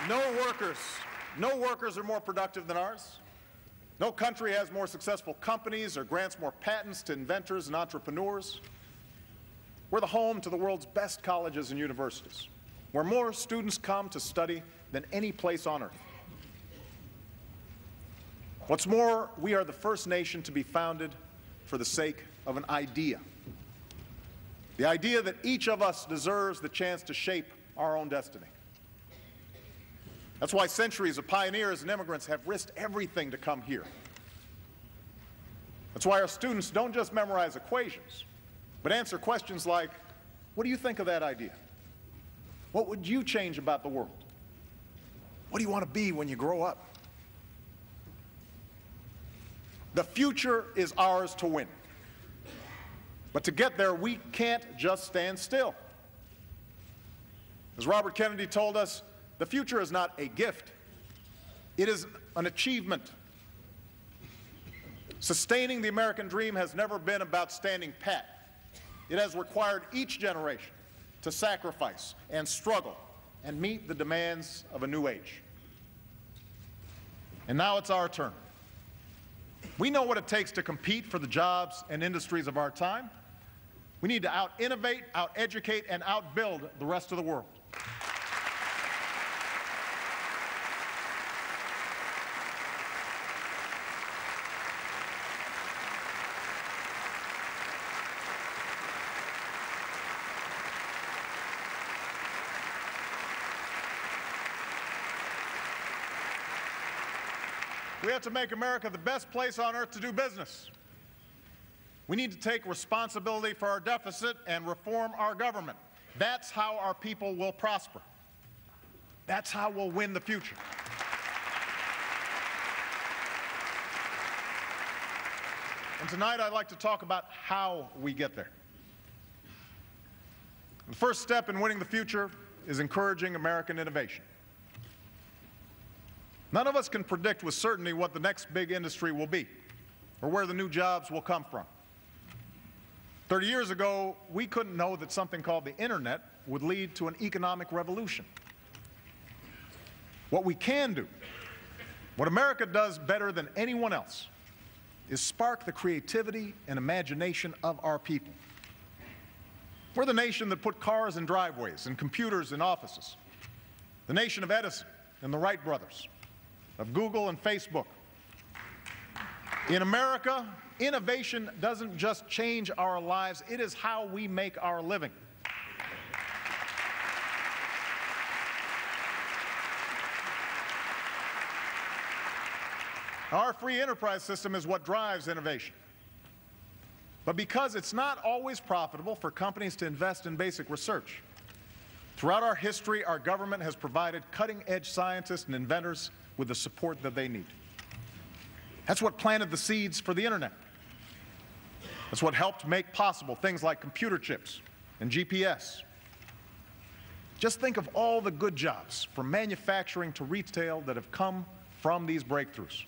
No workers, no workers are more productive than ours. No country has more successful companies or grants more patents to inventors and entrepreneurs. We're the home to the world's best colleges and universities, where more students come to study than any place on earth. What's more, we are the first nation to be founded for the sake of an idea. The idea that each of us deserves the chance to shape our own destiny. That's why centuries of pioneers and immigrants have risked everything to come here. That's why our students don't just memorize equations, but answer questions like, what do you think of that idea? What would you change about the world? What do you want to be when you grow up? The future is ours to win. But to get there, we can't just stand still. As Robert Kennedy told us, the future is not a gift. It is an achievement. Sustaining the American dream has never been about standing pat. It has required each generation to sacrifice and struggle and meet the demands of a new age. And now it's our turn. We know what it takes to compete for the jobs and industries of our time. We need to out-innovate, out-educate, and out-build the rest of the world. We have to make America the best place on earth to do business. We need to take responsibility for our deficit and reform our government. That's how our people will prosper. That's how we'll win the future. And tonight I'd like to talk about how we get there. The first step in winning the future is encouraging American innovation. None of us can predict with certainty what the next big industry will be or where the new jobs will come from. 30 years ago, we couldn't know that something called the Internet would lead to an economic revolution. What we can do, what America does better than anyone else, is spark the creativity and imagination of our people. We're the nation that put cars in driveways and computers in offices. The nation of Edison and the Wright brothers, of Google and Facebook. In America, innovation doesn't just change our lives, it is how we make our living. Our free enterprise system is what drives innovation. But because it's not always profitable for companies to invest in basic research, throughout our history, our government has provided cutting-edge scientists and inventors with the support that they need. That's what planted the seeds for the Internet. That's what helped make possible things like computer chips and GPS. Just think of all the good jobs, from manufacturing to retail, that have come from these breakthroughs.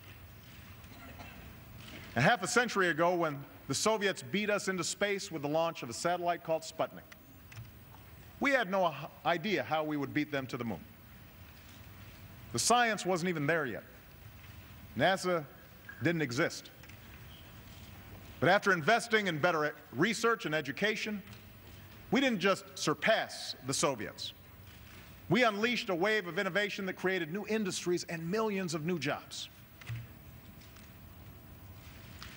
And half a century ago, when the Soviets beat us into space with the launch of a satellite called Sputnik, we had no idea how we would beat them to the moon. The science wasn't even there yet. NASA didn't exist. But after investing in better research and education, we didn't just surpass the Soviets. We unleashed a wave of innovation that created new industries and millions of new jobs.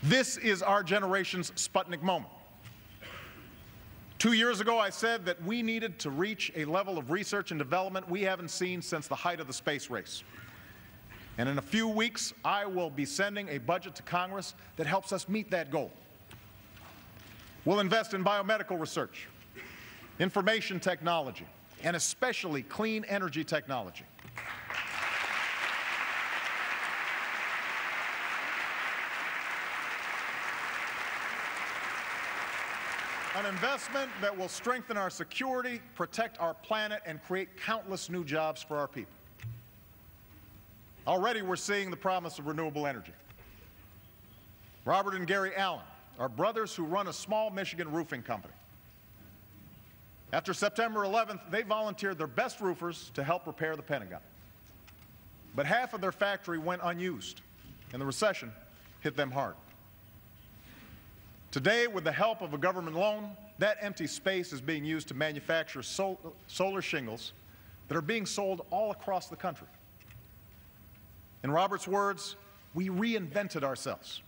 This is our generation's Sputnik moment. 2 years ago, I said that we needed to reach a level of research and development we haven't seen since the height of the space race. And in a few weeks, I will be sending a budget to Congress that helps us meet that goal. We'll invest in biomedical research, information technology, and especially clean energy technology. An investment that will strengthen our security, protect our planet, and create countless new jobs for our people. Already we're seeing the promise of renewable energy. Robert and Gary Allen are brothers who run a small Michigan roofing company. After September 11th, they volunteered their best roofers to help repair the Pentagon. but half of their factory went unused, and the recession hit them hard. Today, with the help of a government loan, that empty space is being used to manufacture solar shingles that are being sold all across the country. In Robert's words, we reinvented ourselves.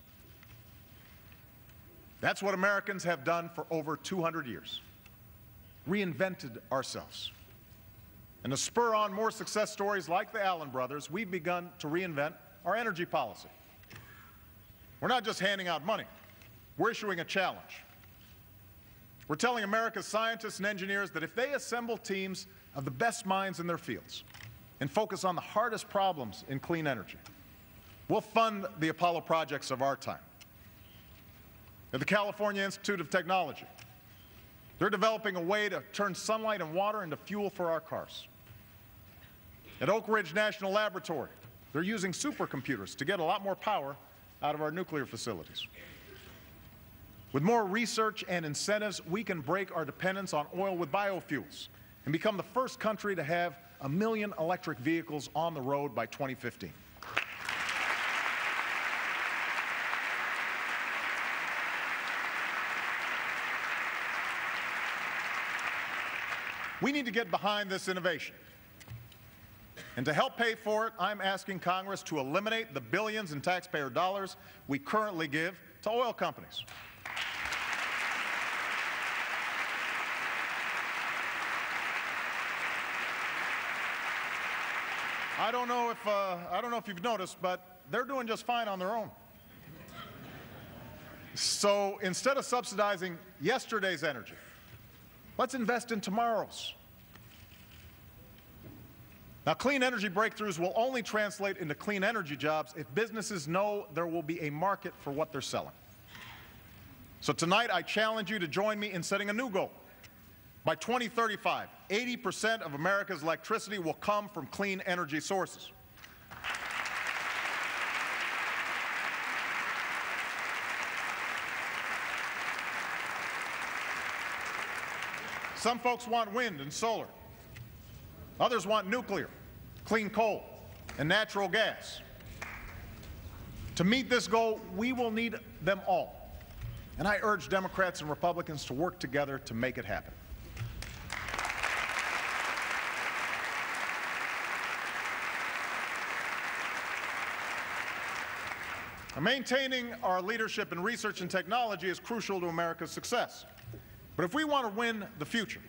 That's what Americans have done for over 200 years. Reinvented ourselves. And to spur on more success stories like the Allen brothers, we've begun to reinvent our energy policy. We're not just handing out money. We're issuing a challenge. We're telling America's scientists and engineers that if they assemble teams of the best minds in their fields and focus on the hardest problems in clean energy, we'll fund the Apollo projects of our time. At the California Institute of Technology, they're developing a way to turn sunlight and water into fuel for our cars. At Oak Ridge National Laboratory, they're using supercomputers to get a lot more power out of our nuclear facilities. With more research and incentives, we can break our dependence on oil with biofuels and become the first country to have 1 million electric vehicles on the road by 2015. We need to get behind this innovation. And to help pay for it, I'm asking Congress to eliminate the billions in taxpayer dollars we currently give to oil companies. I don't know if you've noticed, but they're doing just fine on their own. So instead of subsidizing yesterday's energy, let's invest in tomorrow's. Now, clean energy breakthroughs will only translate into clean energy jobs if businesses know there will be a market for what they're selling. So tonight, I challenge you to join me in setting a new goal. By 2035, 80% of America's electricity will come from clean energy sources. Some folks want wind and solar. Others want nuclear, clean coal, and natural gas. To meet this goal, we will need them all. And I urge Democrats and Republicans to work together to make it happen. Maintaining our leadership in research and technology is crucial to America's success. But if we want to win the future,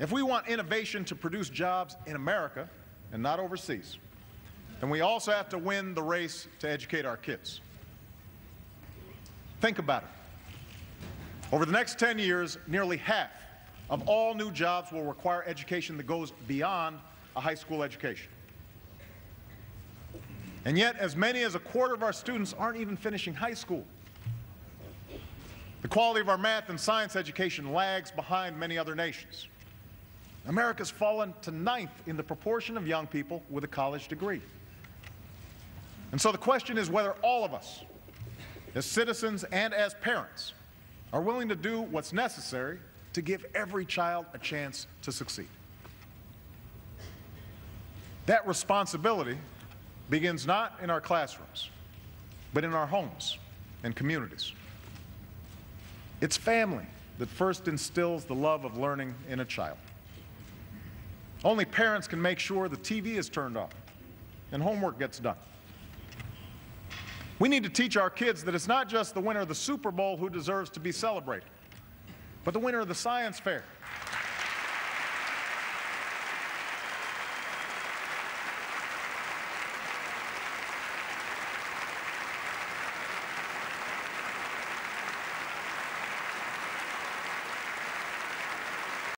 if we want innovation to produce jobs in America and not overseas, then we also have to win the race to educate our kids. Think about it. Over the next 10 years, nearly half of all new jobs will require education that goes beyond a high school education. And yet, as many as a quarter of our students aren't even finishing high school. The quality of our math and science education lags behind many other nations. America's fallen to 9th in the proportion of young people with a college degree. And so the question is whether all of us, as citizens and as parents, are willing to do what's necessary to give every child a chance to succeed. That responsibility begins not in our classrooms, but in our homes and communities. It's family that first instills the love of learning in a child. Only parents can make sure the TV is turned off and homework gets done. We need to teach our kids that it's not just the winner of the Super Bowl who deserves to be celebrated, but the winner of the science fair